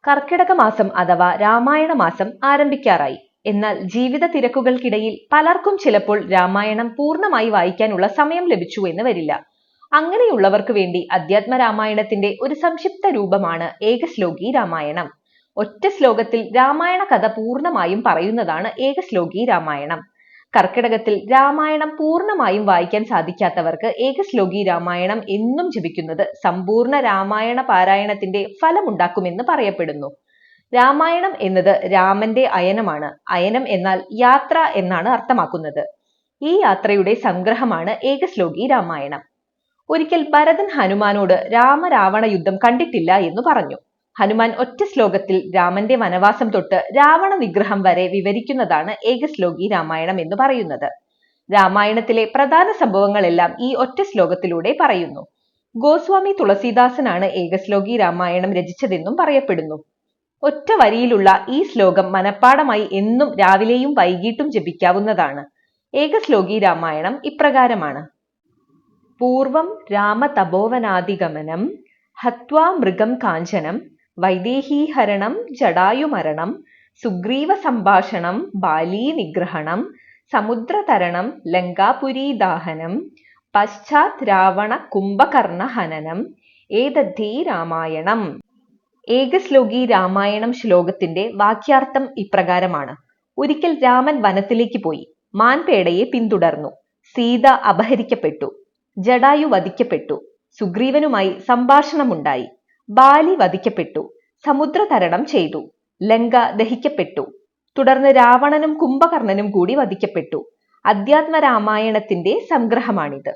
കർക്കിടക മാസം അഥവാ രാമായണ മാസം ആരംഭിക്കാറായി. എന്നാൽ ജീവിത തിരക്കുകൾക്കിടയിൽ പലർക്കും ചിലപ്പോൾ രാമായണം പൂർണ്ണമായി വായിക്കാനുള്ള സമയം ലഭിച്ചു എന്ന് വരില്ല. അങ്ങനെയുള്ളവർക്ക് വേണ്ടി അധ്യാത്മ രാമായണത്തിന്റെ ഒരു സംക്ഷിപ്ത രൂപമാണ് ഏകശ്ലോകി രാമായണം. ഒറ്റ ശ്ലോകത്തിൽ രാമായണ കഥ പൂർണ്ണമായും പറയുന്നതാണ് ഏകശ്ലോകി രാമായണം. കർക്കിടകത്തിൽ രാമായണം പൂർണ്ണമായും വായിക്കാൻ സാധിക്കാത്തവർക്ക് ഏകശ്ലോകി രാമായണം എന്നും ജപിക്കുന്നത് സമ്പൂർണ്ണ രാമായണ പാരായണത്തിന്റെ ഫലമുണ്ടാക്കുമെന്ന് പറയപ്പെടുന്നു. രാമായണം എന്നത് രാമന്റെ അയനമാണ്. അയനം എന്നാൽ യാത്ര എന്നാണ് അർത്ഥമാക്കുന്നത്. ഈ യാത്രയുടെ സംഗ്രഹമാണ് ഏകശ്ലോകി രാമായണം. ഒരിക്കൽ ഭരതൻ ഹനുമാനോട് രാമരാവണ യുദ്ധം കണ്ടിട്ടില്ല എന്ന് പറഞ്ഞു. ഹനുമാൻ ഒറ്റ ശ്ലോകത്തിൽ രാമന്റെ വനവാസം തൊട്ട് രാവണ നിഗ്രഹം വരെ വിവരിക്കുന്നതാണ് ഏകശ്ലോകി രാമായണം എന്ന് പറയുന്നത്. രാമായണത്തിലെ പ്രധാന സംഭവങ്ങളെല്ലാം ഈ ഒറ്റ ശ്ലോകത്തിലൂടെ പറയുന്നു. ഗോസ്വാമി തുളസീദാസനാണ് ഏകശ്ലോകി രാമായണം രചിച്ചതെന്നും പറയപ്പെടുന്നു. ഒറ്റ വരിയിലുള്ള ഈ ശ്ലോകം മനഃപ്പാഠമായി എന്നും രാവിലെയും വൈകിട്ടും ജപിക്കാവുന്നതാണ്. ഏകശ്ലോകി രാമായണം ഇപ്രകാരമാണ്. പൂർവം രാമതപോവനാദിഗമനം ഹത്വാ മൃഗം കാഞ്ചനം വൈദേഹീഹരണം ജടായുമരണം സുഗ്രീവ സംഭാഷണം ബാലീ നിഗ്രഹണം സമുദ്രതരണം ലങ്കാപുരീദാഹനം പശ്ചാത് രാവണ കുംഭകർണ ഹനനം ഏതദ്ധീ രാമായണം. ഏകശ്ലോകി രാമായണം ശ്ലോകത്തിന്റെ വാക്യാർത്ഥം ഇപ്രകാരമാണ്. ഒരിക്കൽ രാമൻ വനത്തിലേക്ക് പോയി. മാൻപേടയെ പിന്തുടർന്നു. സീത അപഹരിക്കപ്പെട്ടു. ജടായു വധിക്കപ്പെട്ടു. സുഗ്രീവനുമായി സംഭാഷണമുണ്ടായി. ബാലി വധിക്കപ്പെട്ടു. സമുദ്രതരണം ചെയ്തു. ലങ്ക ദഹിക്കപ്പെട്ടു. തുടർന്ന് രാവണനും കുംഭകർണനും കൂടി വധിക്കപ്പെട്ടു. അധ്യാത്മ രാമായണത്തിന്റെ സംഗ്രഹമാണിത്.